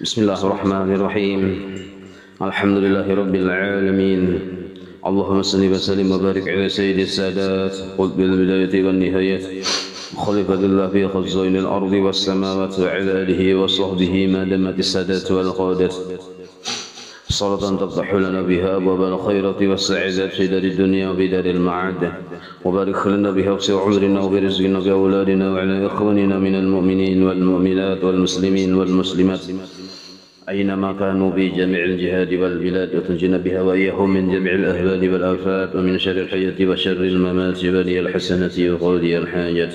Bismillahirrahmanirrahim. Alhamdulillahirabbil alamin. Allahumma shalli wa sallim wa barik ala sayyidis sadat qutbil bidayati wan nihayat khalifatillah fi khazainil ardi was samawati wa ala alihi wa sahbihi ma damatis sadat wal qadat. صلاة تفتح لنا بها أبواب الخيرات والسعادة في دار الدنيا وبدار المعاد وبارك لنا بها في عمرنا وبرزقنا بأولادنا وعلى إخواننا من المؤمنين والمؤمنات والمسلمين والمسلمات أينما كانوا بجميع الجهاد والبلاد وتنجنا بها وإياهم من جميع الأهوال والآفات ومن شر الحياة وشر الممات ولي الحسنة وقضي الحاجات.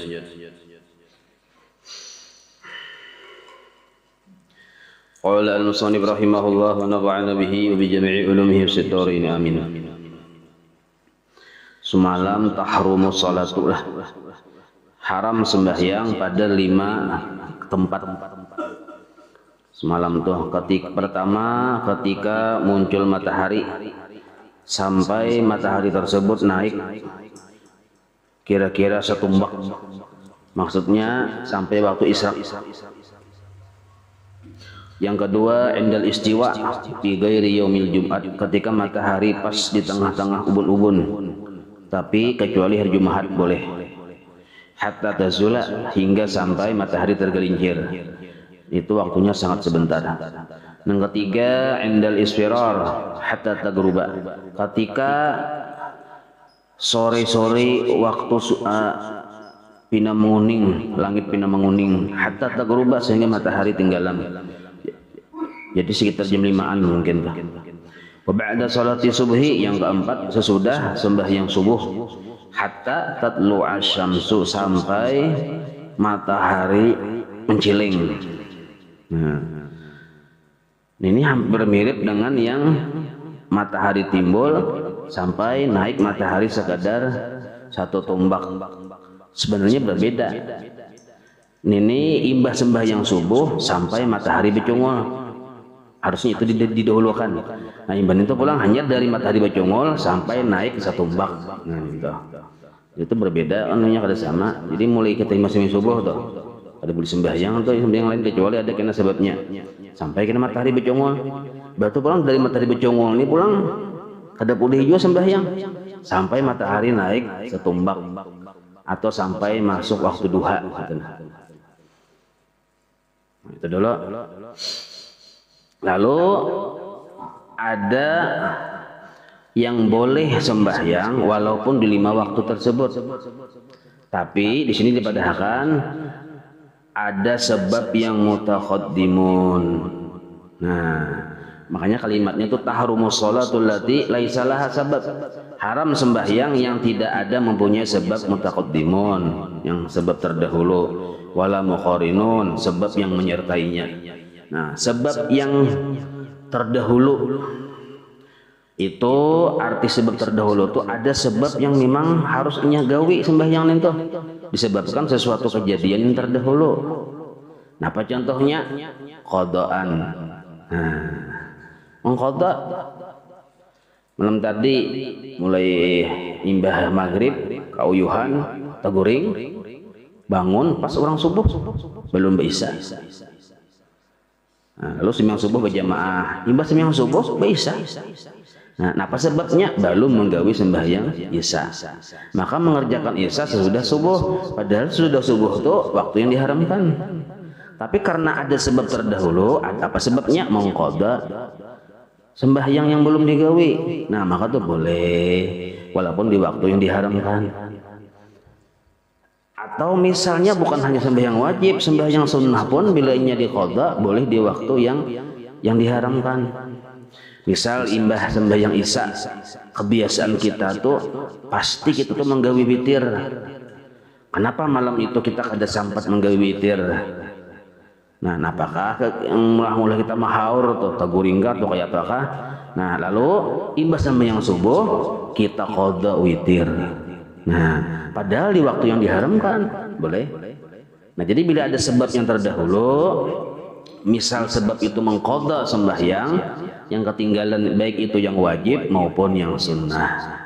قال المصنف رحمه الله ونفعنا به وبجميع علومه في الدارين آمين. Semalam tahrumu salatulah, haram sembahyang pada 5 tempat. Semalam tuh pertama ketika muncul matahari sampai matahari tersebut naik kira-kira setumbak, maksudnya sampai waktu isya. Yang kedua, indal istiwa fi ghairi yaumil Jumat, ketika matahari pas di tengah-tengah ubun-ubun, tapi kecuali hari Jumat boleh. Hatta tazula, hingga sampai matahari tergelincir. Itu waktunya sangat sebentar. Yang ketiga, indal isfirar hatta tagruba, ketika sore-sore waktu pina menguning, langit pina menguning, hatta tagruba, sehingga matahari tenggelam. Jadi sekitar jam 5-an mungkin. Wa ba'da salati subhi, yang keempat sesudah sembahyang subuh, hatta tatlu'a syamsu, sampai matahari menciling. Nah, ini hampir mirip dengan yang matahari timbul sampai naik matahari sekadar 1 tombak. Sebenarnya berbeda. Ini imbah sembahyang subuh sampai matahari bercungul. Harusnya itu didahulukan. Nah, imban itu pulang hanya dari matahari bercungul sampai naik 1 tombak. Nah, itu berbeda, anunya kada sama. Jadi mulai kita masih subuh tuh, ada boleh sembahyang atau sembahyang lain kecuali ada kena sebabnya. Sampai kena matahari bercungul. Batu pulang dari matahari bercungul ini pulang kada boleh juga sembahyang sampai matahari naik 1 tombak atau sampai masuk waktu duha. Nah, itu dulu. Lalu ada yang boleh sembahyang walaupun di 5 waktu tersebut. Tapi di sini dipadahkan ada sebab yang mutaqaddimun. Nah, makanya kalimatnya itu tahrumus sholatul lati laisa laha sabab. Haram sembahyang yang tidak ada mempunyai sebab mutaqaddimun, yang sebab terdahulu, wala muqarinun, sebab yang menyertainya. Nah, sebab yang terdahulu itu, arti sebab terdahulu itu ada sebab yang memang harus nyagawi sembahyang itu, disebabkan sesuatu kejadian yang terdahulu. Nah, apa contohnya? Qadaan. Nah, mengqada malam tadi mulai imbah maghrib kauyuhan taguring, bangun pas orang subuh belum bisa. Nah, lalu sembahyang subuh berjamaah, imbah sembahyang subuh bisa. Nah, apa sebabnya? Belum menggawi sembahyang isya. Maka mengerjakan isya sesudah subuh, padahal sudah subuh itu waktu yang diharamkan. Tapi karena ada sebab terdahulu, apa sebabnya? Mengqada sembahyang yang belum digawi. Nah, maka itu boleh walaupun di waktu yang diharamkan. Atau misalnya bukan hanya sembahyang wajib, sembahyang sunnah pun bila inya diqada boleh di waktu yang diharamkan. Misal imbah sembahyang isya, kebiasaan kita tuh pasti kita tuh menggawi witir. Kenapa malam itu kita kada sempat menggawi witir? Nah, apakah yang mula kita mahaur tuh taguringgar tuh kayak apakah? Nah, lalu imbah sembahyang subuh kita qada witir. Nah, padahal di waktu yang diharamkan boleh. Nah, jadi bila ada sebab yang terdahulu, misal sebab itu mengqada sembahyang yang ketinggalan, baik itu yang wajib maupun yang sunnah.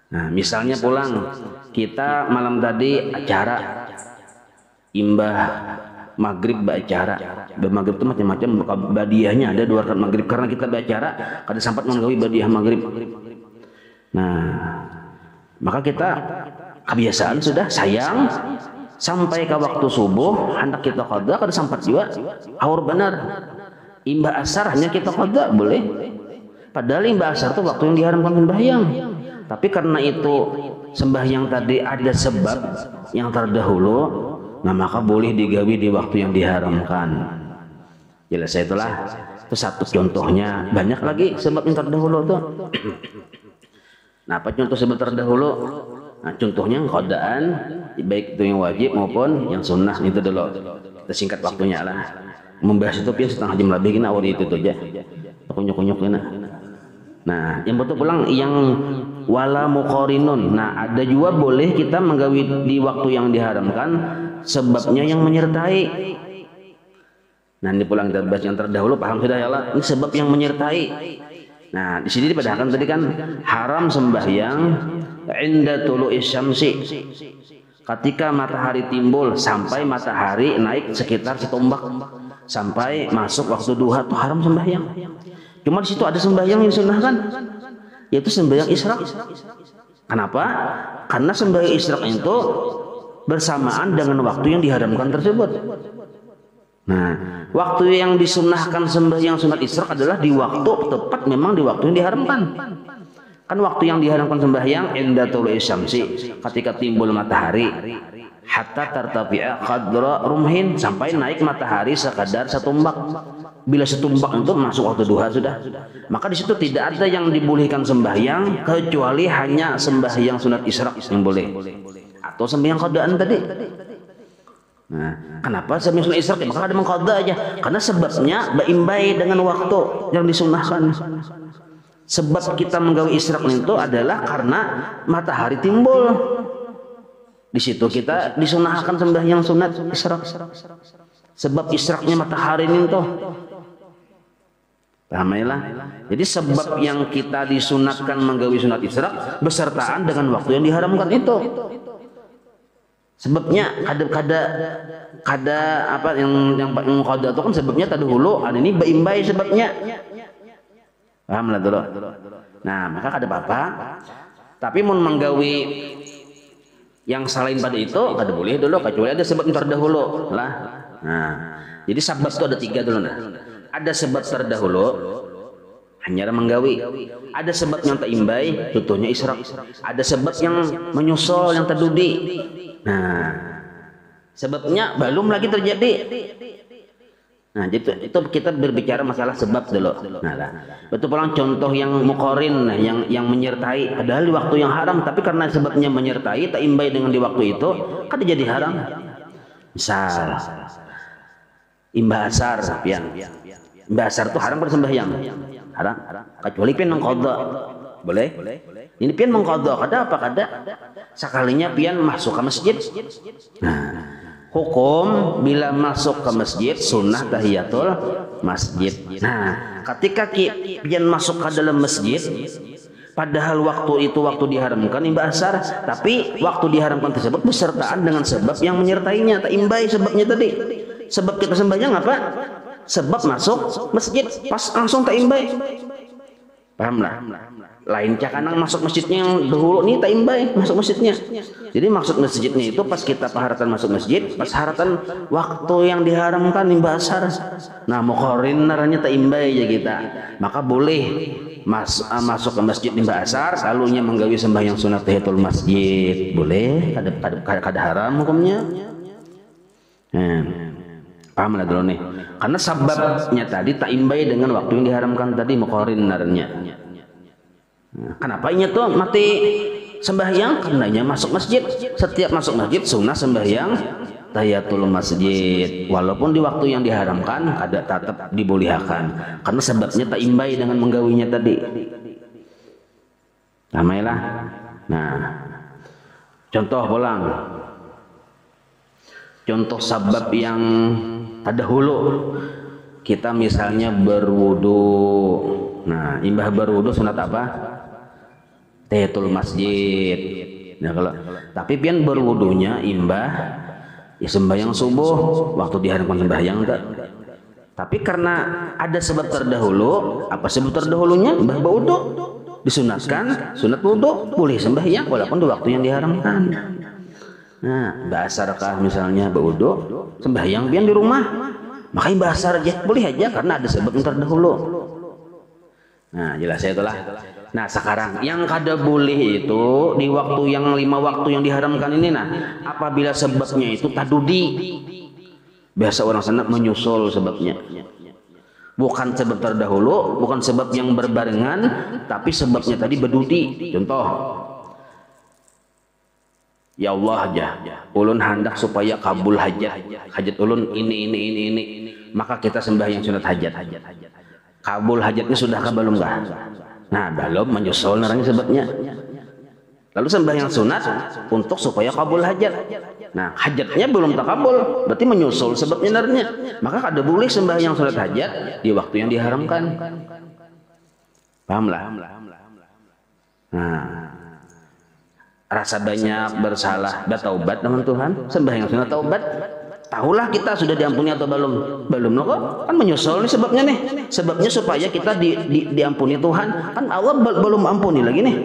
Nah, misalnya pulang, kita malam tadi acara imbah maghrib beracara. Maghrib itu macam-macam, badiahnya ada 2 rakaat maghrib karena kita beracara kada sempat menggawi badiah maghrib. Nah, maka kita kebiasaan sudah sayang sampai ke waktu subuh hendak kita qada kada sempat juga haur benar. Imbah asar hanya kita qada boleh. Padahal imbah asar itu waktu yang diharamkan sembahyang. Tapi karena itu sembahyang tadi ada sebab yang terdahulu, nah maka boleh digawi di waktu yang diharamkan. Jelas itulah. Itu satu contohnya. Banyak lagi sebab yang terdahulu tuh. Nah, apa contoh sebab terdahulu? Nah, contohnya qadaan, baik itu yang wajib maupun yang sunnah, itu dulu. Kita singkat waktunya lah. Membahas itu pian setengah jam lebih kena awal itu aja. Kunyuk-kunyuk kena. Nah, yang betul pulang yang wala muqarinun. Nah, ada juga boleh kita menggawi di waktu yang diharamkan sebabnya yang menyertai. Nah, ini pulang kita bahas yang terdahulu, paham sudah ya Allah? Ini sebab yang menyertai. Nah, di sini dipadahkan tadi kan haram sembahyang inda tulu'is syamsi. Ketika matahari timbul sampai matahari naik sekitar setombak sampai masuk waktu duha itu haram sembahyang. Cuma di situ ada sembahyang yang disunnahkan, yaitu sembahyang isyraq. Kenapa? Karena sembahyang isyraq itu bersamaan dengan waktu yang diharamkan tersebut. Nah, waktu yang disunnahkan sembahyang sunat isyraq adalah di waktu tepat, memang di waktu yang diharamkan. Kan waktu yang diharamkan sembahyang inda tulu'is syamsi, ketika timbul matahari, hatta tartafi'a qadra rumhin, sampai naik matahari sekadar setumbak. Bila setumbak itu masuk waktu duha sudah. Maka di situ tidak ada yang dibolehkan sembahyang kecuali hanya sembahyang sunat isyraq yang boleh. Atau sembahyang qadaan tadi. Nah, kenapa sembahyang sunat isyraq? Maka ada mengqada aja. Karena sebabnya beimbai dengan waktu yang disunnahkan. Sebab kita menggawi isyraq itu adalah karena matahari timbul. Di situ kita disunahkan sembahyang sunat isyraq. Sebab isyraqnya matahari itu. Pahamailah. Jadi sebab yang kita disunatkan menggawi sunat isyraq besertaan dengan waktu yang diharamkan itu. Sebabnya kada apa yang qada itu kan sebabnya tadahulu, ada ini beimbai sebabnya. Pahamlah dulu. Nah, maka kada apa-apa. Tapi mun menggawi yang selain pada itu kada boleh dulu kecuali ada sebab yang terdahulu lah. Nah, jadi sebab itu ada 3 dulu nah. Ada sebab terdahulu hanya menggawi, ada sebab yang terimbai, contohnya isyraq, ada sebab yang menyusul yang terdudi. Nah, sebabnya belum lagi terjadi. Nah, itu kita berbicara masalah sebab dulu. Nah, lah. Betul pulang contoh yang muqarin, yang menyertai, padahal di waktu yang haram, tapi karena sebabnya menyertai, terimbai dengan di waktu itu, kan jadi haram. Misal imbah asar, pian. Imbah asar itu haram bersembahyang. Haram. Kecuali pian mengqada. Boleh? Ini pian mengqada, kada apa kada? Sekalinya pian masuk ke masjid. Nah, hukum bila masuk ke masjid sunnah tahiyatul masjid. Nah, ketika pian masuk ke dalam masjid, padahal waktu itu waktu diharamkan imbah asar, tapi waktu diharamkan tersebut besertaan dengan sebab yang menyertainya, terimbai sebabnya tadi. Sebab kita sembahyang apa? Sebab masuk masjid, pas langsung terimbai. Pahamlah? Lain cakanang masuk masjidnya yang dahulu nih terimbai masuk masjidnya. Jadi maksud masjidnya itu pas kita paharatan masuk masjid, pas haratan waktu yang diharamkan imbah asar. Nah, muqarin naranya terimbai aja kita. Maka boleh masuk ke masjid imbah asar, selalunya menggawi sembahyang sunat tahiyatul masjid. Boleh, kada haram hukumnya. Paham lah dulu nih. Karena sebabnya tadi terimbai dengan waktu yang diharamkan tadi muqarin naranya. Nah, kenapa ini tuh mati sembahyang? Karenanya masuk masjid. Setiap masuk masjid sunnah sembahyang tahiyatul masjid. Walaupun di waktu yang diharamkan ada tetap dibolehkan. Karena sebabnya terimbai dengan menggawinya tadi. Ramailah. Nah, contoh pulang. Contoh sebab yang terdahulu. Kita misalnya berwudu. Nah, imbah berwudu sunat apa? tahiyatul masjid. Nah kalau tapi pian berwudunya imbah ya sembahyang subuh waktu diharamkan sembahyang enggak. Tapi karena ada sebab terdahulu, apa sebab terdahulunya? Imbah berwudu disunatkan, sunat wudu boleh sembahyang walaupun di waktu yang diharamkan. Nah, basarkah misalnya berwudu sembahyang pian di rumah, makanya basar aja boleh aja karena ada sebab yang terdahulu. Nah, jelas ya itulah. Nah, sekarang yang kada boleh itu di waktu yang 5 waktu yang diharamkan ini, nah apabila sebabnya itu tadudi, biasa orang sana menyusul sebabnya, bukan sebab terdahulu, bukan sebab yang berbarengan, tapi sebabnya tadi berdudi. Contoh, ya Allah aja, ulun hendak supaya kabul hajat ulun ini, maka kita sembahyang sunat hajat. Kabul hajatnya sudahkah belum kah? Nah, belum, menyusul narangnya sebabnya. Lalu sembahyang sunat untuk supaya kabul hajat. Nah, hajatnya belum takabul, berarti menyusul sebabnya narangnya. Maka kada boleh sembahyang sunat hajat di waktu yang diharamkan. Pahamlah? Nah, rasa banyak bersalah, bertaubat dengan Tuhan, sembahyang sunat taubat. Tahulah kita sudah diampuni atau belum? Belum loh kok. Kan menyusul nih sebabnya nih. Sebabnya supaya kita diampuni Tuhan. Kan Allah belum ampuni lagi nih.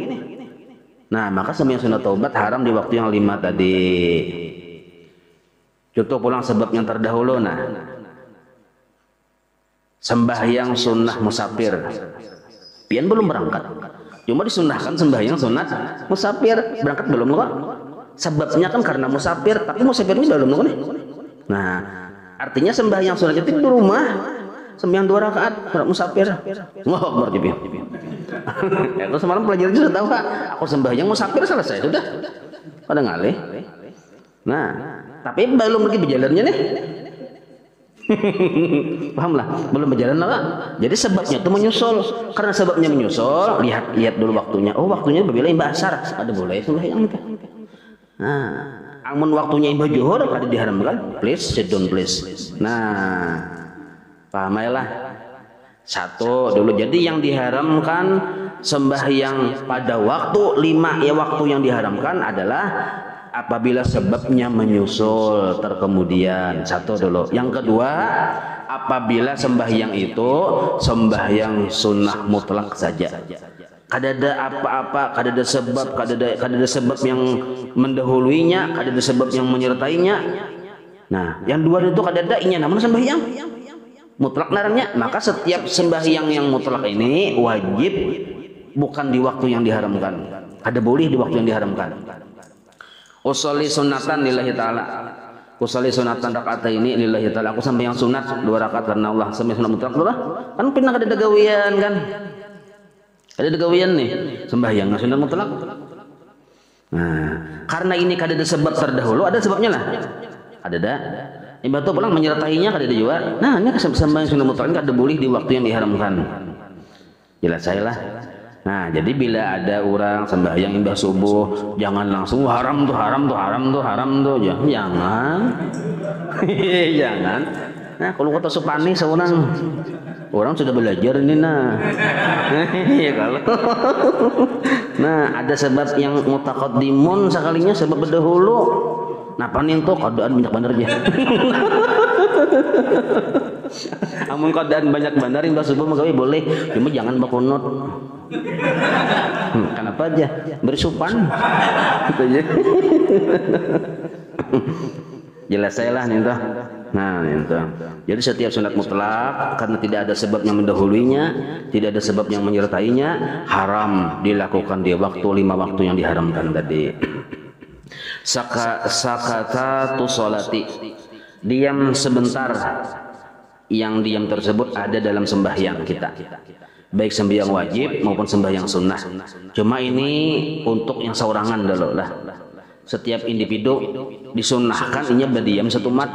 Nah, maka sembahyang sunat taubat haram di waktu yang 5 tadi. Contoh pulang sebab yang terdahulu. Nah, sembahyang sunnah musafir. Pian belum berangkat. Cuma disunahkan sembahyang sunat musafir. Berangkat belum loh kok. Sebabnya kan karena musafir, tapi musafirnya belum loh nih. Nah, artinya sembahyang sunat itu di rumah, sembahyang 2 rakaat sunat musafir. Allahu Akbar jibi. Aku semalam pelajari sudah tahu Kak. Aku sembahyang musafir selesai sudah. Pada ngalih. Nah, tapi belum lagi berjalannya nih. Pahamlah, belum berjalan lah Kak. Jadi sebabnya itu menyusul. Karena sebabnya menyusul, lihat dulu waktunya. Oh, waktunya berbeda imbah asar. Ada boleh sembahyang Kak. Nah, amun waktunya imbah zuhur ada diharamkan, please sit down please. Nah, pahamailah. Satu dulu, jadi yang diharamkan sembahyang pada waktu 5 ya waktu yang diharamkan adalah apabila sebabnya menyusul terkemudian. Satu dulu. Yang kedua, apabila sembahyang itu sembahyang sunnah mutlak saja. Kada ada apa-apa, kada ada sebab yang mendahuluinya, kada ada sebab yang menyertainya. Nah, yang dua itu kada ada inya namun sembahyang mutlak narangnya. Maka setiap sembahyang yang mutlak ini wajib bukan di waktu yang diharamkan. Kada boleh di waktu yang diharamkan. Usolli sunatan lillahi ta'ala. Usolli sunatan rakaat ini lillahi ta'ala. Aku sembahyang sunat 2 rakaat karena Allah. Sembahyang sunat mutlak lah. Kan pernah kada ada gawian kan? Ada gawian nih, sembahyang sunat mutlak. Nah, karena ini kada ada sebab terdahulu, ada sebabnya lah. Ada. Imbah tu pulang menyertainya kada ada juga. Nah, ini sembahyang sunat mutlak kada boleh di waktu yang diharamkan. Jelas saya lah. Nah, jadi bila ada orang sembahyang imbah subuh, jangan langsung haram tuh. Jangan. Jangan. Nah, kalau kata supani seorang sudah belajar ini nah. Ya kalau. Nah, ada sebab yang mutaqaddimun sekalinya sebab berdahulu. Nah, paning tuh keadaan banyak bener aja. Amun keadaan banyak bener imbah subuh magawi boleh, cuma jangan bakunut. Kenapa aja? Bersupan. Gitu aja. Jelas saya lah nih tuh. Nah, itu. Jadi setiap sunat mutlak karena tidak ada sebab yang mendahuluinya, tidak ada sebab yang menyertainya, haram dilakukan di waktu 5 waktu yang diharamkan tadi. Sakatatu sholati. Diam sebentar. Yang diam tersebut ada dalam sembahyang kita. Baik sembahyang wajib maupun sembahyang sunnah. Cuma ini untuk yang seorangan dulu lah. Setiap individu disunnahkan inya berdiam setumat.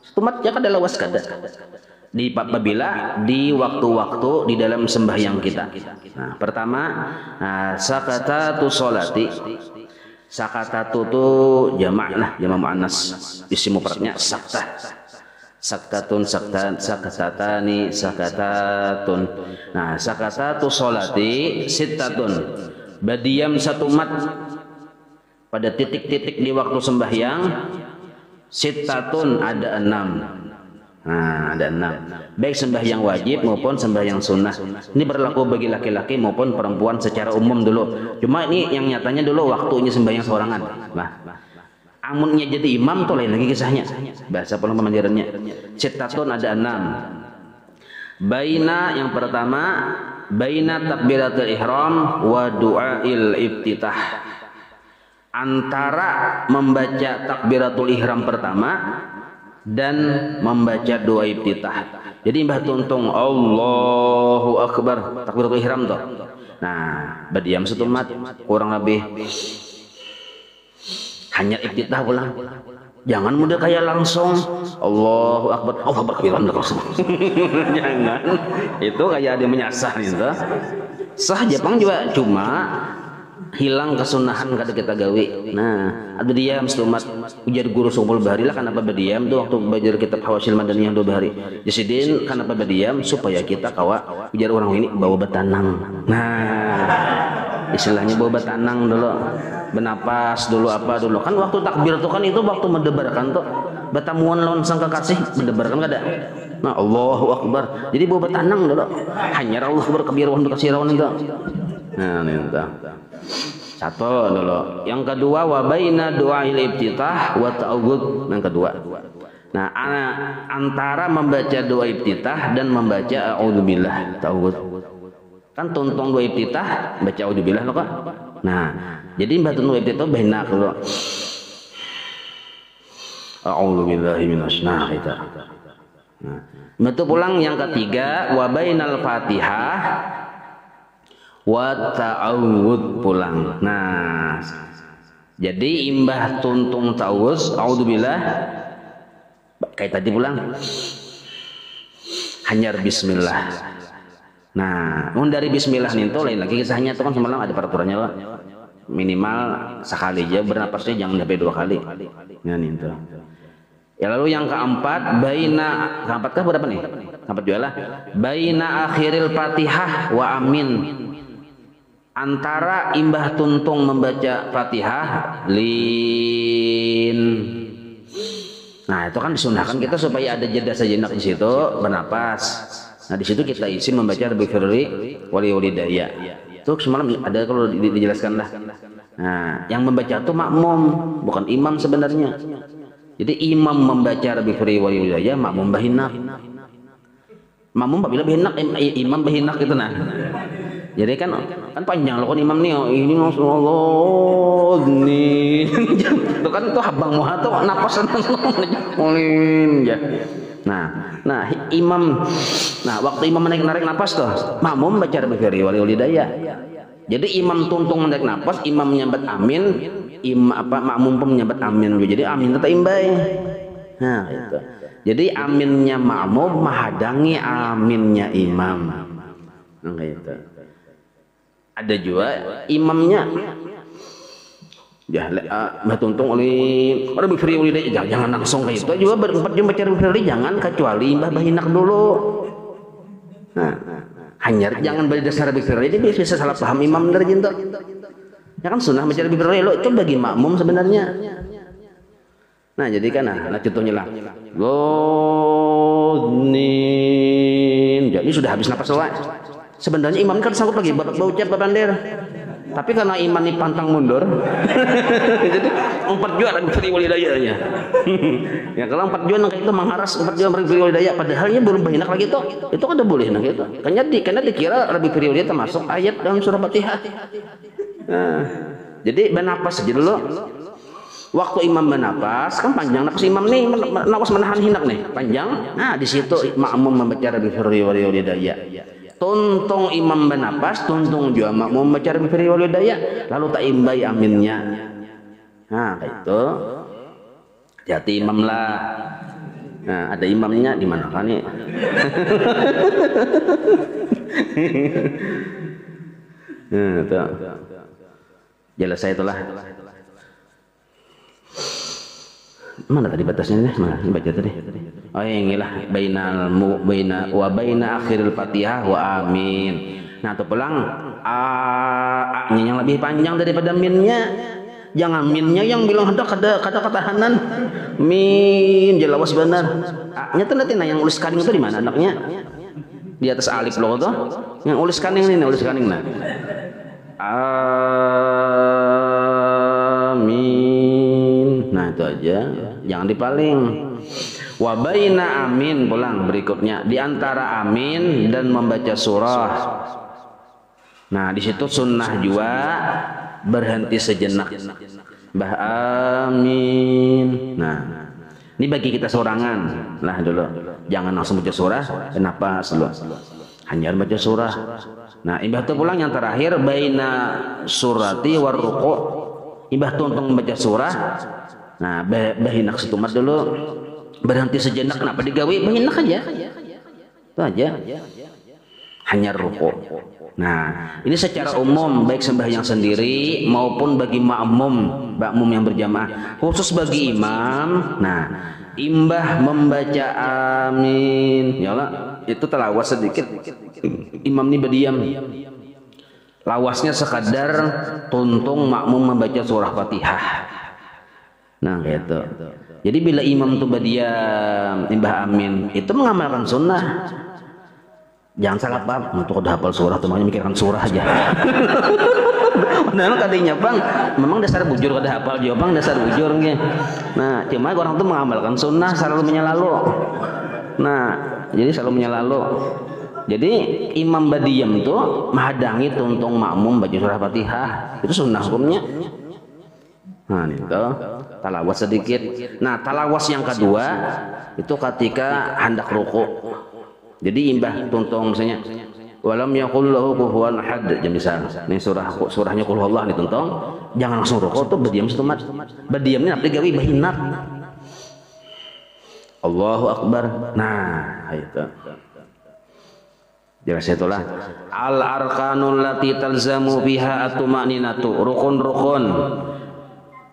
Setumat ya kada lawas kada. Di apabila di waktu-waktu di dalam sembahyang kita. Nah, pertama, sakatatu sholati. Sakatatu itu jamak lah, jamak muannas. Isim mufradnya saktah. Saktatun, sakatatani, sakatatun. Nah, sakatatu sholati sittatun. Badiam satu mat pada titik-titik di waktu sembahyang. Sittatun ada 6. Nah, ada 6. Baik sembahyang wajib maupun sembahyang sunnah. Ini berlaku bagi laki-laki maupun perempuan secara umum dulu. Cuma ini yang nyatanya dulu waktunya sembahyang sorangan. Nah, amunnya jadi imam tuh lain lagi kisahnya. Bahasa pulang pemajarannya. Sittatun ada 6. Baina yang pertama, baina takbiratul ihram wa du'ail iftitah. Antara membaca takbiratul ihram pertama dan membaca doa iftitah. Jadi mbah tuntung Allahu Akbar takbiratul ihram tuh. Nah, badiam satu mat kurang lebih hanya iftitah pulang. Jangan mudah kayak langsung Allahu Akbar, Allahu Akbar langsung. Jangan. Itu kayak ada menyasar gitu. Sah Jepang juga cuma hilang kesunahan kada kita gawe. Nah, ada diam setumat ujar guru Sumpul Bahari lah kenapa berdiam tuh waktu belajar kitab Hawasil Madaniyah 2 hari. Jasidin kenapa berdiam supaya kita kawa ujar orang ini bawa betanang. Nah, istilahnya bawa betanang dulu. Benapas dulu apa dulu. Kan waktu takbir tuh kan itu waktu mendebarkan tuh batamuan lawan sang kekasih mendebarkan kada. Nah, Allahu Akbar. Jadi bawa betanang dulu. Hanya Allah berkabir untuk kasih rawan itu. Nah, ini entah. Satu dulu. Yang kedua wa baina du'ail iftitah wa ta'awudz. Yang kedua. Nah, antara membaca doa iftitah dan membaca a'udzubillah ta'awudz. Kan tuntung doa iftitah baca a'udzubillah lo kok. Nah, jadi mbah tuntung doa iftitah baina kalau a'udzubillahi minasy kita. Nah, betul pulang yang ketiga wa bainal Fatihah wa ta'awudz pulang. Nah, jadi imbah tuntung ta'awudz a'udzubillah kayak tadi pulang hanya bismillah. Nah, dari bismillah itu lain lagi kisahnya itu kan semalam ada peraturannya loh. Minimal sekali aja bernapasnya jangan sampai 2 kali. Nah, itu. Ya lalu yang keempat baina keempat kah berapa nih? Keempat juga lah. Baina akhiril Fatihah wa amin. Antara imbah tuntung membaca Fatihah lin. Nah, itu kan disunahkan kita supaya ada jeda sejenak di situ bernapas. Nah, di situ kita isi membaca Rabbi firli wali walidayya. Itu semalam ada kalau dijelaskan lah. Nah, yang membaca itu makmum, bukan imam sebenarnya. Jadi imam membaca Rabbi firli wali walidayya, makmum bahinak. Makmum apabila bahinak, imam bahinak itu nah. Jadi kan panjang loh kan imam nih ini Allah nih itu kan itu habang muha tuh napas mulin ya. Nah imam waktu imam narik napas tuh makmum baca Rabbi firli wali walidayya. Jadi imam tuntung menarik napas, imam menyambat amin, makmum pun menyambat amin. Jadi amin tetap imbai. Nah itu. Jadi aminnya makmum menghadangi aminnya imam. Nah gitu. Ada juga imamnya ya tuntung oleh Rabbi firli walidayya jangan langsung kayak itu juga berempat jam baca Rabbi firli jangan kecuali mbah bahinak dulu. Nah, hanya jangan balik dasar Rabbi firli dia bisa salah paham imam dari jinto. Ya kan sunnah baca Rabbi firli lo itu bagi makmum sebenarnya. Nah, jadi kan nah contohnya lah. Godnin. Jadi sudah habis napas selesai. Sebenarnya imam kan sanggup lagi berucap berandir. Tapi karena iman ini pantang mundur. Jadi 4 jua Rabbi firli walidayya-nya. Ya kalau 4 jua kayak itu mengharas 4 jua Rabbi firli walidayya padahalnya belum bahinak lagi tuh. Itu kan udah boleh nah gitu. Karena dikira Rabbi firli walidayya termasuk ayat dalam surah Fatihah. Nah, jadi bernapas saja dulu. Waktu imam bernapas kan panjang napas imam nih napas menahan hinak nih panjang. Nah, di situ makmum membaca Rabbi firli walidayya. Tuntung imam bernapas, tuntung juga makmum membaca Rabbi firli walidayya, lalu tak imbai aminnya. Nah, kayak itu. Hati imam lah. Nah, ada imamnya di mana kan nih? Nah, itu. Jelas saya itulah. Mana tadi batasnya nih? Mana baca tadi? Oh yang inilah baina akhiril Fatihah wa amin. Nah, tuh pulang a-nya yang lebih panjang daripada minnya. Jangan minnya yang bilang ada kata katahanan. Min jelawas benar. A-nya tuh nanti yang ulis kaning itu di mana anaknya? Di atas alif loh tuh. Yang ulis kaning ini, ulis kaning nah. Amin. Nah, itu aja. Jangan dipaling. Wa baina amin pulang berikutnya di antara amin dan membaca surah. Nah, di situ sunnah juga berhenti sejenak. Bah amin. Nah, ini bagi kita sorangan lah dulu. Jangan langsung baca surah, kenapa dulu? Hanya baca surah. Nah, imbah itu pulang yang terakhir baina surati war ruku'. Imbah itu untuk membaca surah. Nah, bahinak setumat dulu. Berhenti sejenak, kenapa digawe? Bahinak aja. Itu aja. Hanya ruku'. Nah, ini secara umum baik sembahyang sendiri maupun bagi makmum yang berjamaah. Khusus bagi imam, nah, imbah membaca amin. Ya Allah, itu telawas sedikit. Imam ini berdiam. Lawasnya sekadar tuntung makmum membaca surah Fatihah. Nah, gitu. Jadi bila imam itu berdiam, imbah amin, itu mengamalkan sunnah. Jangan salah paham, untuk udah hafal surah tuh makanya mikirkan surah aja. Nah, kadinya bang, memang dasar bujur kada hafal juga bang, dasar bujur nggih. Nah, cuma orang tuh mengamalkan sunnah selalu menyelalu. Nah, jadi selalu menyelalu. Jadi imam berdiam tuh menghadangi tuntung makmum baca surah Fatihah. Itu sunnah hukumnya. Nah, itu talawas sedikit. Nah, talawas yang kedua itu ketika hendak ruku. Jadi imbah tuntung misalnya walam yaqul lahu kufuwan ahad jam misal. Ini surahnya qul huwallah dituntung, jangan langsung ruku tuh berdiam setumat. Berdiamnya apa digawe bahinat. Allahu akbar. Nah, itu. Jelas itulah al arkanul lati talzamu biha atumaninatu, rukun-rukun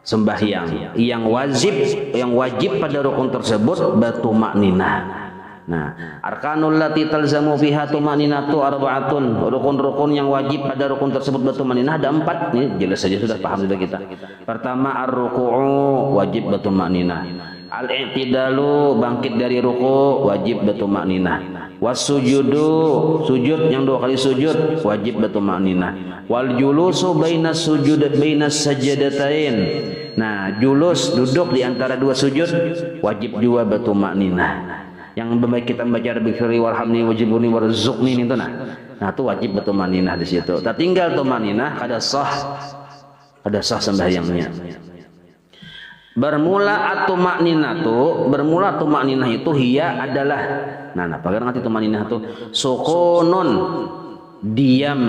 sembahyang yang wajib pada rukun tersebut batu makninah. Nah, arkanul lati talzamu biha tumaninatu arba'atun, rukun-rukun yang wajib pada rukun tersebut batu makninah ada 4. Ini jelas saja sudah paham sudah kita. Pertama ar-ruku'u wajib batu makninah. Al-i'tidalu bangkit dari ruku wajib batu makninah. Was-sujudu sujud yang 2 kali sujud wajib batu makninah. Wal julusu bainas sujud bainas sajadatain. Nah, julus duduk di antara 2 sujud wajib juga batu makninah. Yang baik kita membaca Rabbighfirli warhamni wajibuni warzuqni itu nah itu wajib batu makninah di situ. Tak tinggal tu makninah ada sah sembahyangnya. Bermula atu makninah itu hiya adalah nah pagar ngerti tu makninah itu sukunun diam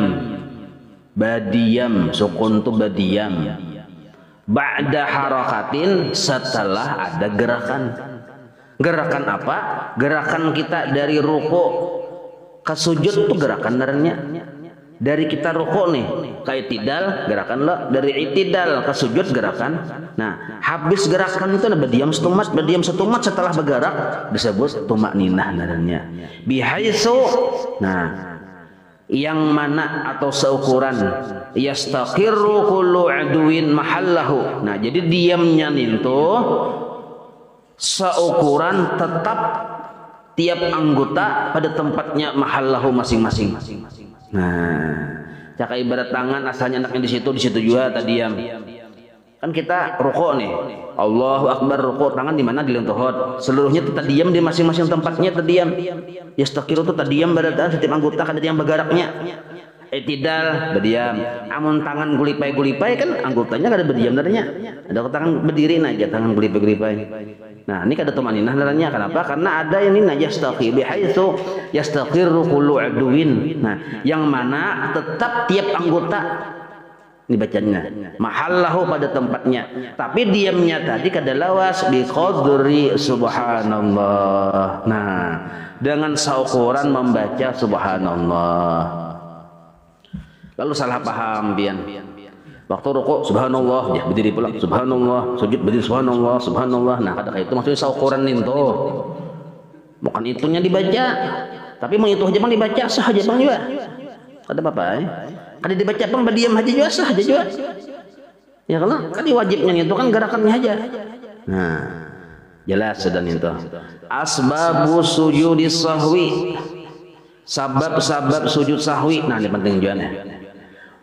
badiam, sukun tu badiam ba'da harakatin setelah ada gerakan. Gerakan apa? Gerakan kita dari ruku ke sujud itu gerakan darahnya. Dari kita ruku nih ke itidal gerakan lo, dari itidal ke sujud gerakan. Nah, habis gerakan itu berdiam setumat setelah bergerak disebut tumakninah darahnya. Bihaitsu nah yang mana atau seukuran yastaqirru kullu aduin mahallahu. Nah, jadi diamnya itu seukuran tetap tiap anggota pada tempatnya mahallahu masing-masing. Nah, cak ibarat tangan asalnya anaknya di situ juga tadi diam. Kan kita ruku nih, Allahu akbar ruku, tangan di mana? Di lentuhot. Seluruhnya tetap diam di masing-masing tempatnya terdiam. Yastaqiru itu terdiam berarti setiap anggota kada yang bergeraknya. Itidal berdiam. Amun tangan gulipai kan anggotanya kada berdiam darahnya. Ada tangan berdiri aja, tangan gulipai. Nah, ini kada tumaninah darahnya. Kenapa? Karena ada yang ini yastaqi bihaitsu yastaqirru kullu aduin. Nah, yang mana tetap tiap anggota ini bacanya mahallahu pada tempatnya, tapi diamnya tadi kada lawas bi qadri subhanallah. Nah, dengan seukuran membaca subhanallah. Lalu salah paham pian. Waktu rukuk subhanallah, ya berdiri pulang subhanallah, sujud berdiri subhanallah. Nah, kada itu maksudnya seukuran itu. Bukan itunya dibaca. Tapi mau itu aja bang dibaca sah aja bang juga. Kada apa-apa. Kada dibaca pang badiam aja juga sah aja juga. Ya kalau kan wajibnya itu kan gerakannya aja. Nah, jelas sedang itu. Asbabu sujudis sahwi. Sabab-sabab sujud sahwi. Nah, ini penting juga nih.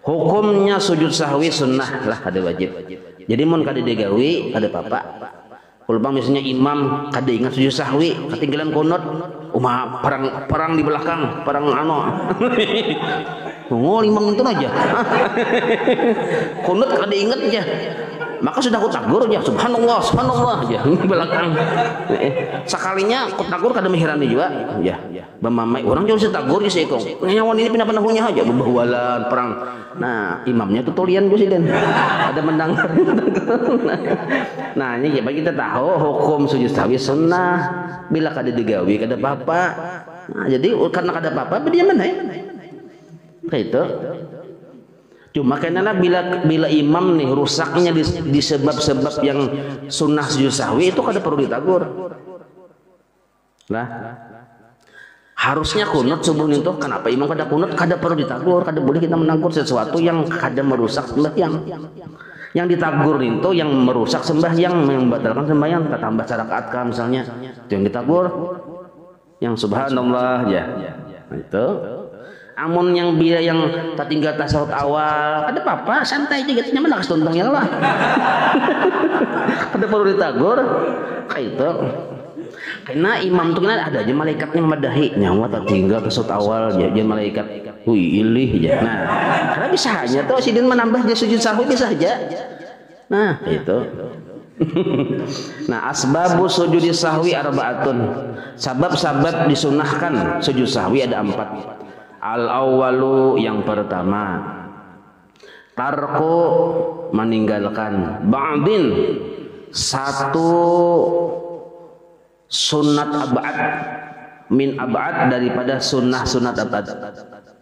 Hukumnya sujud sahwi sunnah lah kada wajib. Jadi mun kada digawi kada apa-apa. Kalau misalnya imam kada ingat sujud sahwi, ketinggalan kunut, perang di belakang, perang Tunggu imam itu aja. Kunut kada ingat aja. Maka sudah aku tagur aja, subhanallah, subhanallah aja di belakang. Sekalinya aku tagur kada mihirani juga. Ya, bamamai orang jauh tagur di seekong. Nyawan ini pindah punya aja bebawalan perang. Nah, imamnya tuh tolian presiden. Ada mendengar. Nah, ini bagi kita tahu hukum sujud sahwi sunnah. Bila kada digawi kada apa-apa. Nah, jadi karena kada apa-apa dia mana ya? Kayak itu. Cuma karena bila imam nih rusaknya di sebab-sebab yang sunnah sujud sahwi itu kada perlu ditagur. Lah, harusnya kunut subuh itu kenapa imam kada kunut kada perlu ditagur, kada boleh kita menagur sesuatu yang kada merusak sembahyang. Yang ditagur itu yang merusak sembahyang, membatalkan sembahyang, tambah rakaat kah misalnya. Itu yang ditagur. Yang subhanallah ya. Itu. Amun yang bila yang tertinggal tasawuf awal, ada apa-apa, santai aja gitu, nyaman lakas tuntungnya lah. Ada perlu ditagur, kayak itu. Karena imam tuh kan ada aja malaikatnya madahi, nyawa tertinggal tasawuf awal, jadi malaikat, wih ilih ya. Nah, karena bisa aja tuh sidin menambah dia sujud sahwi bisa aja. Nah, itu. Nah, asbabu sujudi sahwi arba'atun. Sabab-sabab disunahkan sujud sahwi ada 4. Al-awwalu yang pertama tarku meninggalkan ba'din satu sunat abad min abad daripada sunat abad.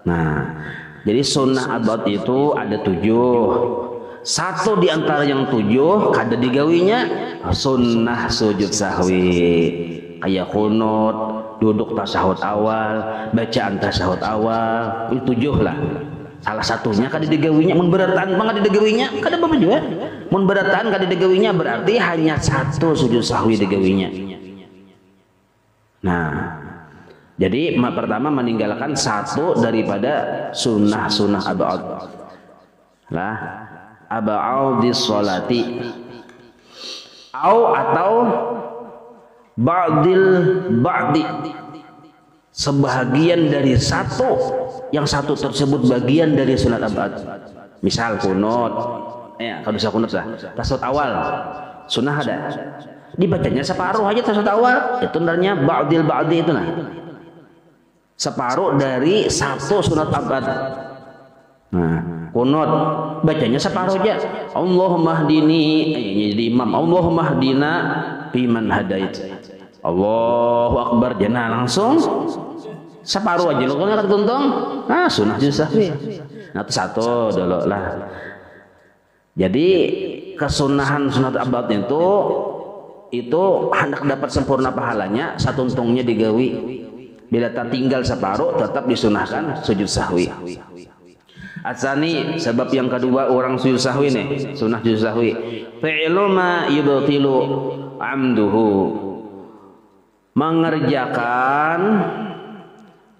Nah, jadi sunnah abad itu ada 7. Satu di antara yang 7 kada digawinya sunnah sujud sahwi kayak kunut, duduk tasahud awal, bacaan tasahud awal, itu 7 lah. Salah satunya kada digawinya, mun beratan bang kada digawinya, kada apa juga. Mun beratan kada digawinya berarti hanya satu sujud sahwi digawinya. Nah, jadi pertama meninggalkan satu daripada sunnah abad. Lah, aba'udis sholati. Atau ba'di sebahagian dari satu, yang satu tersebut bagian dari sunat abad. Misal kunut, kalau bisa kunut lah, tasawuf awal sunnah ada, dibacanya separuh aja tasawuf awal, itu namanya ba'di itu nah, separuh dari satu sunat abad. Nah, kunut bacanya separuh aja, Allahumma hdini, jadi imam, Allahumma hdina biman hadait, Allahu akbar, jangan langsung separuh aja lo kan tuntung. Nah, sunnah sahwi. Nah, itu satu dulu lah. Jadi kesunahan sunat abad itu hendak dapat sempurna pahalanya, satu untungnya digawi. Bila tertinggal separuh tetap disunahkan sujud sahwi. Asani, sebab yang kedua orang sujud sahwi nih, sunnah sujud sahwi. Fi'lu ma yubtilu amduhu, mengerjakan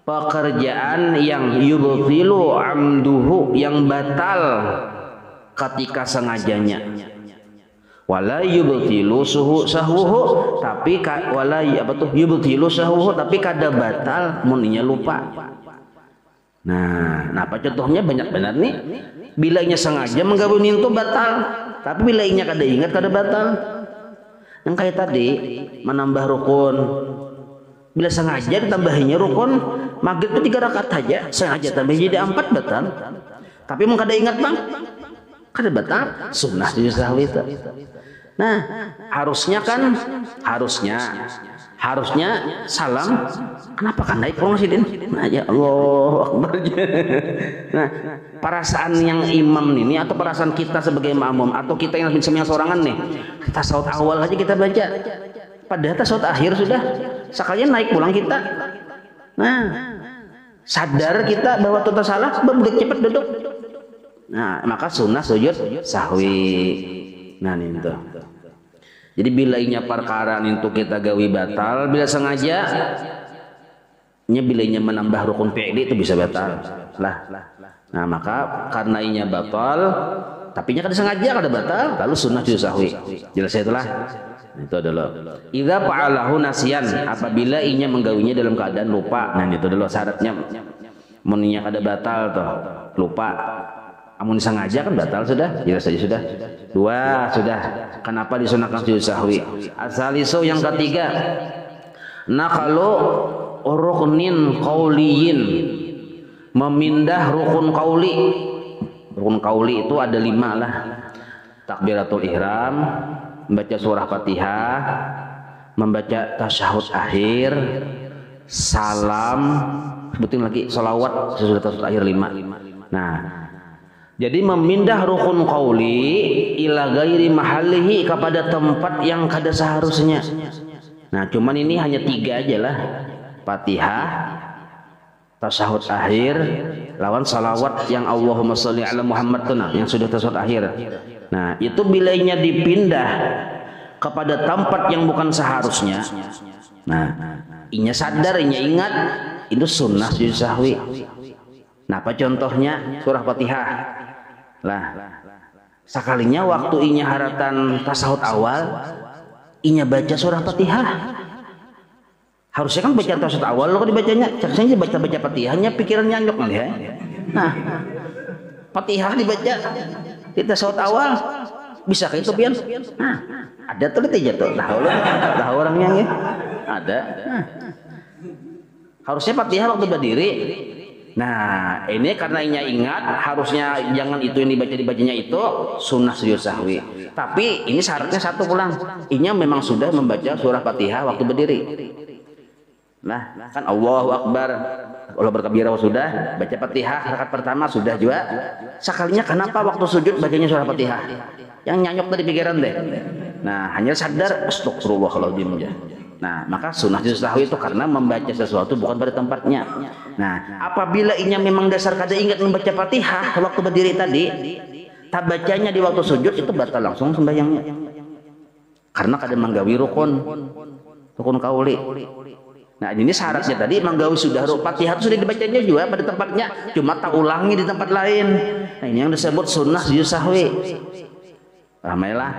pekerjaan yang yubtilu amduhu, yang batal ketika sengajanya. Wala yubtilu sahwuhu, tapi wala yubtilu sahwuhu, tapi kada batal muninya lupa. Nah, apa contohnya banyak benar nih. Bila inya sengaja menggabungin itu batal, tapi bila inya kada ingat kada batal. Yang kayak tadi menambah rukun, bila sengaja ditambahinya rukun maghrib itu 3 rakaat aja, sengaja tambah jadi 4 batal. Tapi mau kada ingat bang, kada batal, sunnah sujud sahwi itu. Nah, harusnya salam, kenapa kan naik sidin? Nah, ya Allahu akbar. Nah, perasaan yang imam ini atau perasaan kita sebagai makmum atau kita yang sorangan nih, tasawuf awal aja kita baca, padahal tasawuf akhir sudah sekalian naik pulang kita. Nah, sadar kita bahwa kita salah, berbalik cepat duduk. Nah, maka sunnah sujud sahwi. Nah, itu. Jadi bila inya perkara itu kita gawi batal, bila sengaja nya bila inya menambah rukun fi'li itu bisa batal. Lah. Nah, maka karena inya batal, tapi nya kada sengaja kada batal, lalu sunnah sujud sahwi. Jelas itulah. Itu adalah idza fa'alahu nasiyan, apabila inya menggawinya dalam keadaan lupa. Nah, itu adalah syaratnya. Mun inya kada batal toh, lupa. Amun sengaja kan batal sudah, jelas saja sudah. Dua sudah. Kenapa disunahkan sujud sahwi? Asaliso yang ketiga, naqalu ruknin qauliyin, memindah rukun qauli. Rukun qauli itu ada 5 lah. Takbiratul ihram, membaca surah Fatihah, membaca tasyahud akhir, salam, sebutin lagi salawat sesudah tasyahud akhir 5. Nah, jadi memindah rukun qauli ila ghairi mahallihi, kepada tempat yang kada seharusnya. Nah, cuman ini hanya 3 aja lah. Fatihah, tasyahud akhir, lawan salawat yang Allahumma sholli ala Muhammad yang sudah tasyahud akhir. Nah, itu bilanya dipindah kepada tempat yang bukan seharusnya. Nah, inya sadar, inya ingat, itu sunnah sujud sahwi. Nah, apa contohnya? Surah Fatihah. Lah, sekalinya waktu inya haratan tasawuf awal, inya baca surah Fatihah. Harusnya kan baca tasawuf awal, lo kan dibacanya, caknya baca Fatihahnya, pikirannya nyok ya. Nah, Fatihah dibaca di tasawuf awal, bisa kayak itu pian? Nah, ada tuh aja tuh, tahu orangnya ya, ada. Nah, harusnya Fatihah waktu berdiri. Nah, ini karena inya ingat, harusnya jangan itu yang dibacanya itu sunnah sujud sahwi. Tapi ini syaratnya satu pulang, inya memang sudah membaca surah Fatihah waktu berdiri. Nah, kan Allahu Akbar, Allah berkabira sudah baca Fatihah rakaat pertama sudah juga. Sekalinya kenapa waktu sujud bacanya surah Fatihah? Yang nyanyok dari pikiran deh. Nah, hanya sadar astagfirullahaladzim aja. Nah, maka sunnah sujud sahwi itu karena membaca sesuatu bukan pada tempatnya. Nah, apabila inya memang dasar kada ingat membaca Fatihah waktu berdiri tadi, tak bacanya di waktu sujud, itu batal langsung sembahyangnya. Karena kada menggawi rukun qauli. Nah, ini syaratnya tadi menggawi sudah Fatihah sudah dibacanya juga pada tempatnya, cuma tak ulangi di tempat lain. Nah, ini yang disebut sunnah sujud sahwi. Ramailah.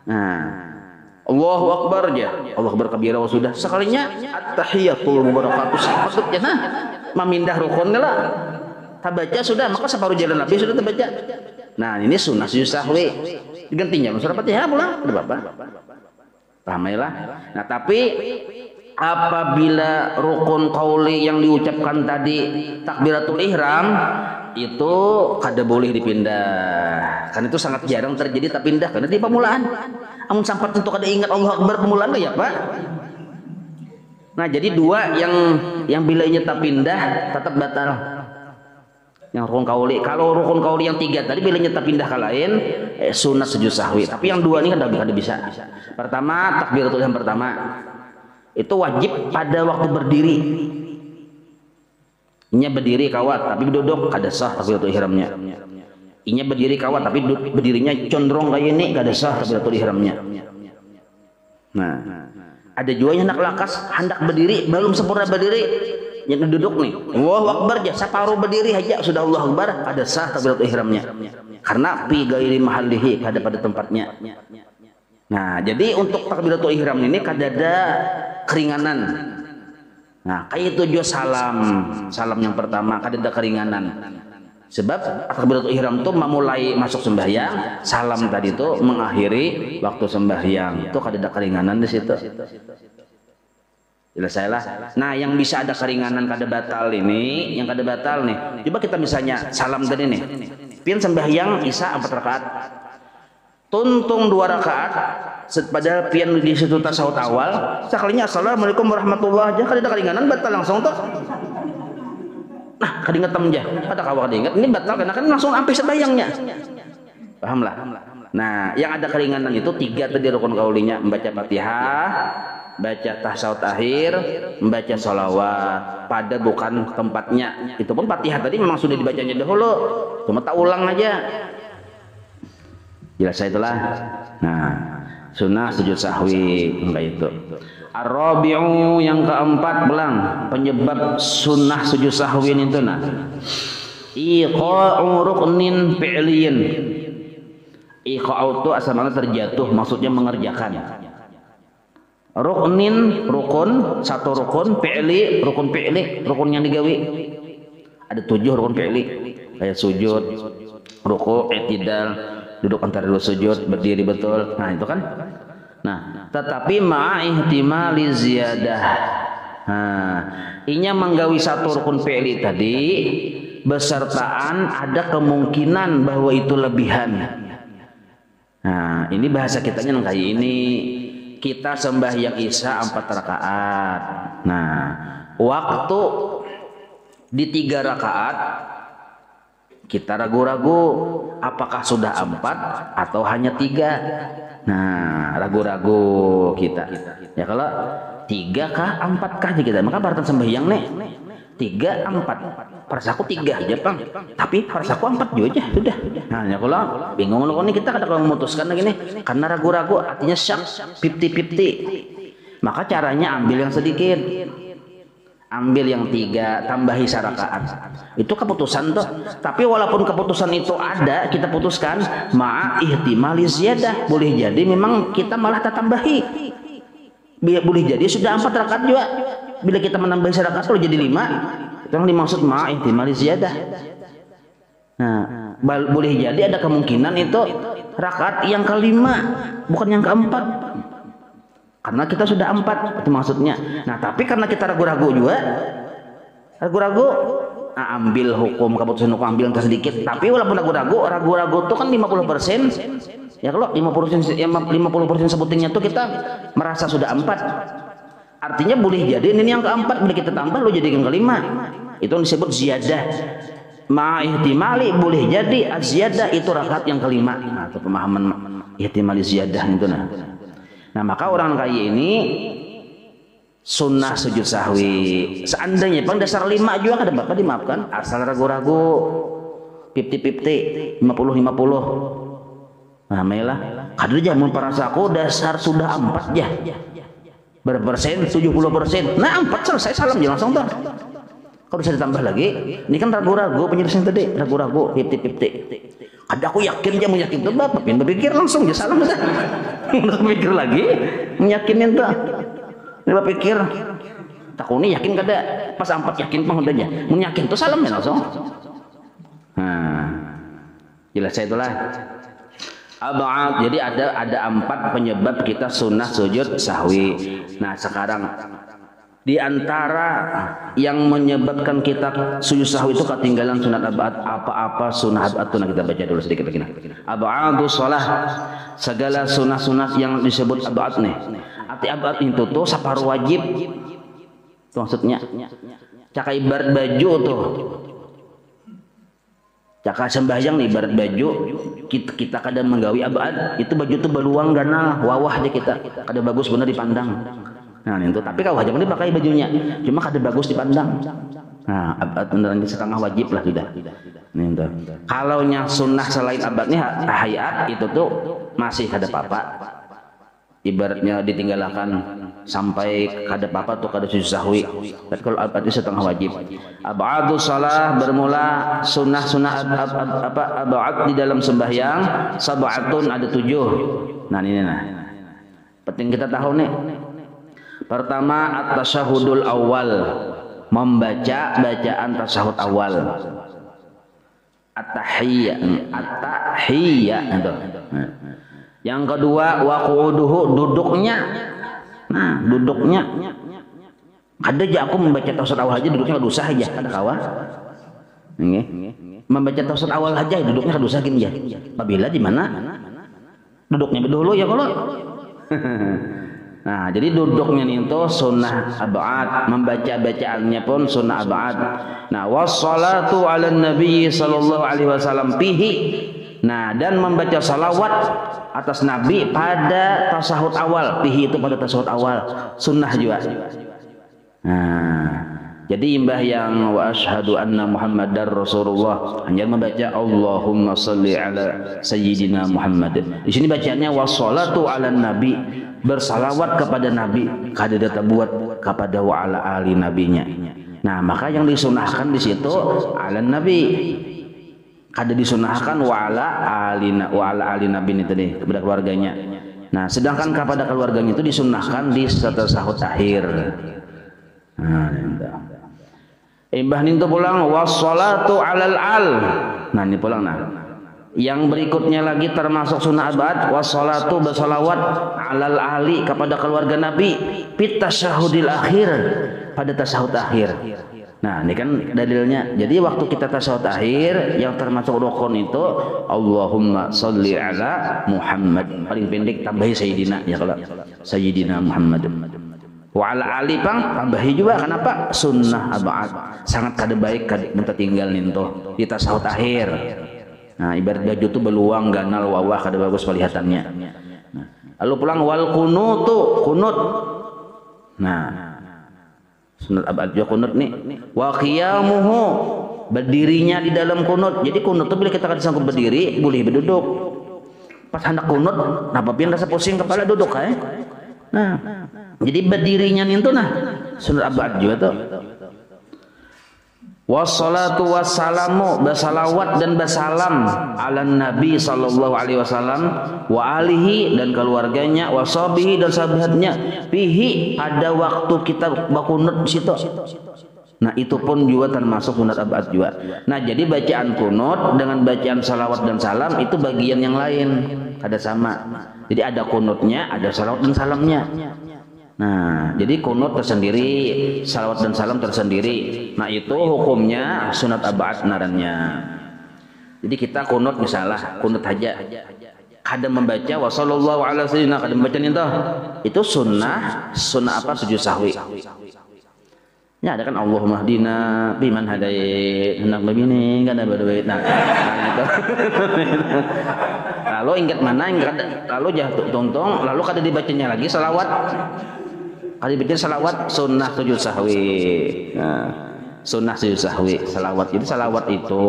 Nah, Allahu Akbar aja, Allah berkabira sudah. Sekalinya at-tahiyatul mubarakatuh maksudnya nah, memindah rukun lah. Tak baca sudah, maka separuh jalan Nabi sudah terbaca. Nah, ini sunnah sujud sahwi. Digantinya surah Fatihah pulang, ada apa? Ramailah. Nah, tapi apabila rukun qauli yang diucapkan tadi takbiratul ihram itu kada boleh dipindah. Karena itu sangat jarang terjadi tak pindah karena di pemulaan. Amun sampai tentu kada ingat Allah Akbar pemulaan ya Pak. Nah, jadi 2 yang bila inya tak pindah tetap batal. Yang rukun qauli. Kalau rukun qauli yang 3 tadi bila inya tak pindah ke lain sunat sujud sahwi. Tapi yang 2 ini kan kada bisa. Pertama takbiratul ihram pertama itu wajib pada waktu berdiri. Inya berdiri kawat tapi duduk kada sah takbiratul ihramnya. Inya berdiri kawat tapi berdirinya condrong kayak ini kada sah takbiratul ihramnya. Nah, ada juga yang hendak lakas hendak berdiri belum sempurna berdiri, yang duduk nih Allahu Akbar aja separuh berdiri aja sudah Allahu Akbar, kada sah takbiratul ihramnya karena fi ghairi mahallihi, kada pada tempatnya. Nah, jadi untuk takbiratul ihram ini kada ada keringanan. Nah, kayak itu juga salam yang pertama kada ada keringanan. Sebab takbiratul ihram itu memulai masuk sembahyang, salam tadi itu mengakhiri waktu sembahyang. Itu kada ada keringanan di situ. Jelas saya lah. Nah, yang bisa ada keringanan kada batal ini, yang kada batal nih. Coba kita misalnya salam tadi nih. Pian sembahyang Isya 4 rakaat. Tuntung 2 rakaat padahal pian di situ tasawuf awal, sekalinya assalamualaikum warahmatullahi aja kada ada keringanan batal langsung tuh. Nah, kadingat aja. Pada kawak kadingat ini batal karena kan langsung sampai sembahyangnya. Pahamlah. Nah, yang ada keringanan itu 3 tadi rukun qaulinya, membaca Fatihah, baca tasyahud akhir, membaca sholawat pada bukan tempatnya. Itu pun Fatihah tadi memang sudah dibacanya dahulu, cuma tak ulang aja. Jelas itulah. Nah, sunnah sujud sahwi enggak itu. Ar-rabi'u yang keempat belang penyebab sunnah sujud sahwi itu nah. Iqa'u ruknin fi'liyin. Iqa'u itu asal mana terjatuh, maksudnya mengerjakan. Ruknin rukun, satu rukun, fi'li rukun fi'li, rukun yang digawi. Ada 7 rukun fi'li. Kayak sujud, ruku', i'tidal, duduk antara dua sujud, berdiri betul. Nah, itu kan. Nah, tetapi ma'ihtimali ziyadah. Nah, inya menggawi satu rukun fi'li tadi besertaan ada kemungkinan bahwa itu lebihan. Nah, ini bahasa kitanya kayak ini. Kita sembahyang Isya 4 rakaat. Nah, waktu di 3 rakaat kita ragu-ragu apakah sudah 4 atau hanya 3. Nah, ragu-ragu kita. Ya kalau 3 kah 4 kah kita, maka berarti sembahyang nih 3 4. Parasaku 3 aja Bang. Tapi parasaku 4 juga aja sudah. Nah, ya kalau bingung loh ini kita kadang memutuskan gini karena ragu-ragu artinya syak 50-50. Maka caranya ambil yang sedikit. Ambil yang 3, tambahi sarakaat. Itu keputusan tuh. Tapi walaupun keputusan itu ada, kita putuskan ma'ihtimali ziyadah. Boleh jadi memang kita malah tak tambahi. Boleh jadi sudah 4 rakaat juga. Bila kita menambahi sarakaat kalau jadi 5, itu yang dimaksud ma'ihtimali ziyadah. Nah, boleh jadi ada kemungkinan itu rakaat yang kelima, bukan yang keempat. Karena kita sudah 4 itu maksudnya. Nah, tapi karena kita ragu-ragu juga, nah, ambil hukum keputusan hukum ambil yang sedikit. Tapi walaupun ragu-ragu itu kan 50%. Ya kalau 50% sebutingnya tuh kita merasa sudah 4. Artinya boleh jadi ini yang keempat, boleh kita tambah lo jadi yang kelima. Itu yang disebut ziyadah. Ma'ihtimali boleh jadi ziyadah itu rakaat yang kelima. Nah, itu pemahaman ihtimali ziyadah itu nah. Nah, maka orang kaya ini sunnah sujud sahwi. Seandainya bang dasar 5 juga kada bapak dimaafkan, asal ragu-ragu 50-50, 50-50. Nah, melah kada jamun parasaku dasar sudah 4 ya. Berpersen 70%. Nah, 4 selesai salam je langsung tuh. Kalau bisa ditambah lagi, ini kan ragu-ragu penjelasan tadi, ragu-ragu 50-50. Ada aku yakin dia meyakin tuh bapak, berpikir langsung ya salam dah. Berpikir lagi, meyakinin tuh. Dia berpikir, takuni yakin kada, pas 4 yakin penghudanya, menyakin tuh salam ya langsung. Nah, jelas saya itulah. Ab'ad, jadi ada 4 penyebab kita sunnah sujud sahwi. Nah, sekarang di antara yang menyebabkan kita sujud sahwi itu ketinggalan sunat ab'ad, apa-apa sunat ab'ad itu nah kita baca dulu sedikit lagi. Ab'adus shalah, segala sunat-sunat yang disebut ab'ad nih. Arti ab'ad itu tuh separuh wajib. Itu maksudnya. Caka ibarat baju tuh. Caka sembahyang nih ibarat baju, kita kadang menggawi ab'ad, itu baju tuh beluang ganal, wawah aja kita. Kada bagus bener dipandang. Nah, itu tapi kalau wajib ini pakai bajunya, cuma kada bagus dipandang. Nah, abad beneran setengah wajib lah sudah. Nih itu. Kalau yang sunnah selain abadnya hayat itu tuh masih kada apa-apa. Ibaratnya ditinggalkan sampai kada apa-apa tuh kada sujud sahwi. Tapi kalau abad itu setengah wajib. Ab'adus shalah bermula sunnah-sunnah abad di dalam sembahyang sab'atun ada 7. Nah, ini nah. Penting kita tahu nih. Pertama at-tasyahudul awal, membaca bacaan tasyahud awal. At-tahiyyah itu. Yang kedua waquduhu, duduknya. Nah, duduknya. Ada aja aku membaca tasyahud awal aja duduknya kada usah aja, kada kawa. Nggih. Membaca tasyahud awal aja duduknya kada usah gini ya. Apabila di mana? Duduknya dulu ya kalau. Nah, jadi duduknya itu sunnah ab'ad, membaca bacaannya pun sunnah ab'ad. Nah, wassalatu ala nabi sallallahu alaihi wasallam fihi, Nah, dan membaca salawat atas Nabi pada tasahud awal. Fihi itu pada tasahud awal, sunnah juga. Nah, jadi imbah yang wa asyhadu anna Muhammadar Rasulullah hanya membaca Allahumma shalli ala sayyidina Muhammad. Di sini bacaannya wassalatu ala nabi, bersalawat kepada Nabi, kada data buat kepada wa ala ali nabinya. Nah, maka yang disunahkan di situ ala nabi. Kada disunahkan wa ala ali nabi ini tadi kepada keluarganya. Nah, sedangkan kepada keluarganya itu disunahkan di tasahud akhir. Nah, imbah nintu pulang wassalatu alal al. Nah, ini pulang nah. Yang berikutnya lagi termasuk sunnah abad wassalatu bersalawat alal ali kepada keluarga Nabi fit tasyahudil akhir, pada tasahud akhir. Nah, ini kan dalilnya. Jadi waktu kita tasawuf akhir yang termasuk rukun itu Allahumma sholli ala Muhammad. Paling pendek tambahi sayyidina ya, kalau sayyidina Muhammad. Wa ala ali pang tambahi juga, kenapa? Sunnah abad. Sangat kada baik kada minta tinggal ninto di tasawuf akhir. Nah, ibarat baju itu beluang ganal wawah kada bagus pelihatannya. Nah, lalu pulang wal kunutu, kunut. Nah, sunat abad juga kunut nih. Wa qiyamuhu, berdirinya di dalam kunut. Jadi kunut itu bila kita akan disangkut berdiri, boleh berduduk. Pas hendak kunut, napa pian rasa pusing kepala duduk kae. Nah, jadi berdirinya nih tuh nah sunat abad juga tuh. Wassalatu wassalamu, bersalawat dan bersalam ala Nabi sallallahu alaihi wasallam wa alihi dan keluarganya wa sahbihi dan sahabatnya fihi pada waktu kita bakunut di situ. Nah, itu pun juga termasuk sunat abad juga. Nah, jadi bacaan kunut dengan bacaan salawat dan salam itu bagian yang lain, ada sama. Jadi ada kunutnya, ada salawat dan salamnya. Nah, jadi kunut tersendiri, salawat dan salam tersendiri. Nah, itu hukumnya sunat abad narannya. Jadi kita kunut misalnya, kunut aja. Kada membaca wa sallallahu ala sayyidina, kada membaca itu sunnah apa? Sujud sahwi. Ya, ada kan Allahumma hdina biman hadait, hendak begini kada berduit. Nah, gitu. Lalu ingat mana lalu jatuh tungtung, lalu kada dibacanya lagi salawat. Kali bikin salawat sunnah sujud sahwi. Nah, sunnah sujud sahwi, salawat. Jadi salawat itu,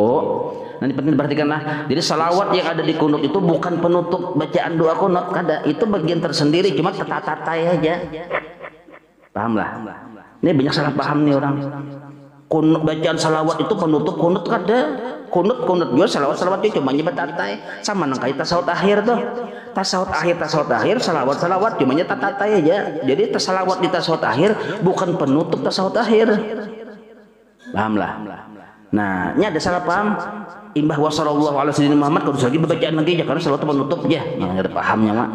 nanti penting diperhatikanlah. Jadi salawat yang ada di kunut itu bukan penutup bacaan doa kunut, kada. Itu bagian tersendiri, cuma tata-tatai aja. Pahamlah. Ini banyak salah paham nih orang. Kunut bacaan salawat itu penutup kunut kada. Kunut juga salawat itu cuma nyebatatai. Sama nang kait tasawuf akhir tuh. Tasawuf akhir, salawat cuma nyebatatai aja. Jadi salawat di tasawuf akhir bukan penutup tasawuf akhir. Pahamlah. Nah, ini ada salah paham. Imbah wa sallallahu ala sayyidina Muhammad kalau lagi bacaan lagi ya, karena salawat penutup ya. Yang ada pahamnya mak.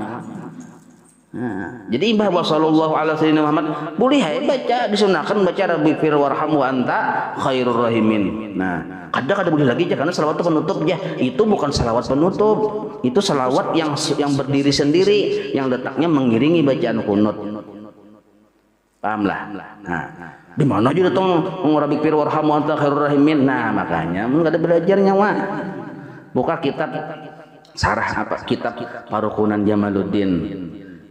Nah, jadi imbah wa sallallahu ala sayyidina Muhammad boleh baca, disunahkan baca rabbifir warham wa anta khairur rahimin. Nah, kada boleh lagi ya, karena salawat itu penutup ya. Itu bukan salawat penutup, itu salawat yang berdiri sendiri, yang letaknya mengiringi bacaan kunut. Pahamlah. Nah, di mana aja datang rabbifir warham wa anta khairur rahimin. Nah, makanya mun kada belajarnya wah. Buka kitab sarah apa kitab Parukunan Jamaluddin.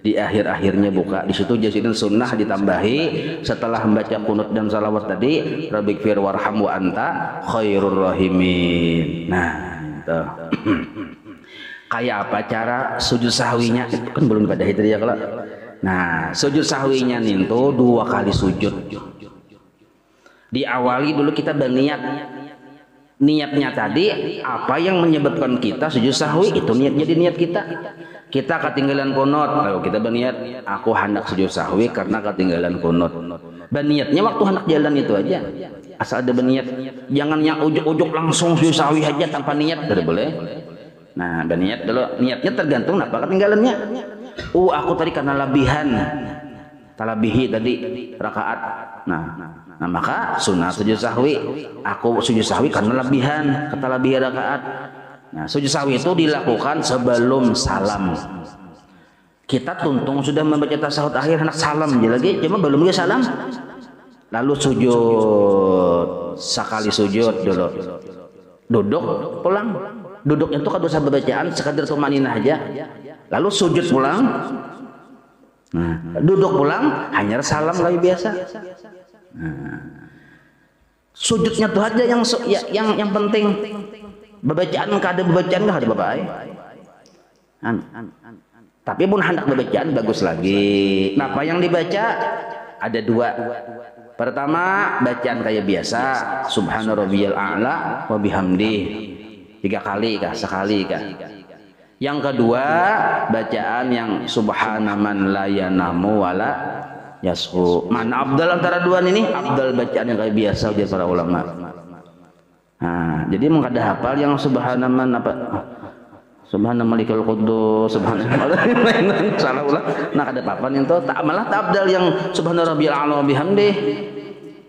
Di akhir-akhirnya buka, di situ jadi sunnah ditambahi setelah membaca kunut dan salawat tadi rabbikfir warham wa anta khairur rahimin. Nah, itu. Kayak apa cara sujud sahwinya? Itu kan belum pada itu ya kalau. Nah, sujud sahwinya itu 2 kali sujud. Diawali dulu kita berniat. Niatnya tadi apa yang menyebabkan kita sujud sahwi, itu niat, jadi niat kita ketinggalan kunut, lalu kita berniat aku hendak sujud sahwi karena ketinggalan kunut. Berniatnya waktu hendak jalan itu aja, asal ada berniat, jangan yang ujuk-ujuk langsung sujud sahwi aja tanpa niat, tidak boleh. Nah, berniat dulu, niatnya tergantung apa ketinggalannya. Aku tadi karena lebihan talabihi tadi rakaat. Nah, maka sunnah sujud sahwi. Aku sujud sahwi karena lebihan, ketelebihan rakaat. Nah, sujud sahwi itu dilakukan sebelum salam. Kita tuntung sudah membaca tasawuf akhir hendak salam aja lagi, cuma belum dia salam. Lalu sujud, sekali sujud dulu. Duduk, pulang. Duduknya itu kada usah bacaan, sekadar tumaninah aja. Lalu sujud pulang. Nah, duduk pulang hanya salam kayak biasa. Nah, sujudnya tuh aja yang penting. Bacaan kada bacaan enggak ada bapak. Tapi pun hendak bacaan bagus lagi. Nah, apa yang dibaca ada dua. Pertama, bacaan kayak biasa, subhana rabbiyal a'la wa bihamdi. 3 kali kah, sekali kah. Yang kedua, bacaan yang subhana man la yanamu wala yashu. Mana afdal antara dua ini? Afdal bacaan yang kayak biasa ujar para ulama. Nah, jadi emang kada hafal yang subhana man apa? Subhana malikal quddus, subhana salah ulah. Nah, kada papan itu tak malah tak afdal yang subhana rabbiyal a'la wa bihamdi.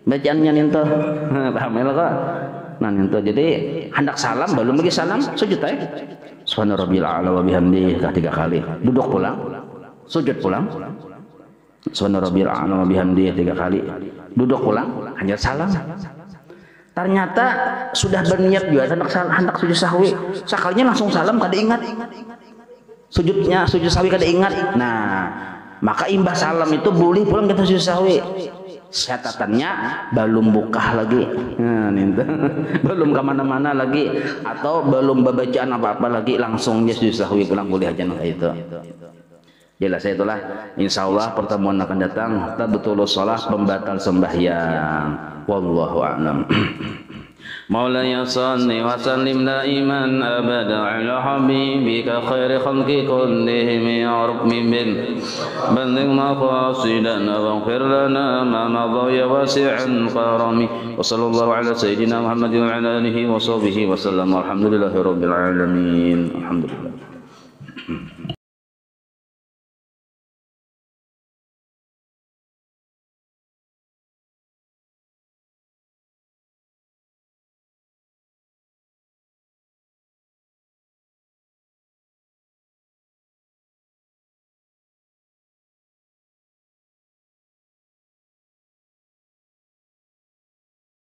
Bacaannya itu. Paham ya kok? Nah, itu jadi hendak salam belum lagi salam sujud aja. Subhana rabbiyal a'la wa bihamdi 3 kali. Duduk pulang, sujud pulang. Subhana rabbiyal a'la wa bihamdi 3 kali. Duduk pulang, hanya salam. Ternyata sudah berniat juga hendak sujud sahwi, sekalinya langsung salam kada ingat. Sujud sahwi kada ingat. Nah, maka imbah salam itu boleh pulang kita sujud sahwi. Catatannya belum buka lagi. Nah, itu. Belum kemana-mana lagi atau belum bacaan apa-apa lagi, langsung dia sujud sahwi pulang boleh aja kayak itu. Jelas itulah, insyaallah pertemuan akan datang tabtulus shalah, pembatal sembahyang. Wallahu a'lam. Maulaya salli wa sallim daiman abada ala habibika khairi khalqi kullihim ya rabbi bin balligh maqasidana waghfir lana ma madha ya wasi'an karami wa sallallahu ala sayyidina Muhammadin wa ala alihi wa sahbihi wa sallam. Alhamdulillahirabbil alamin. Alhamdulillah.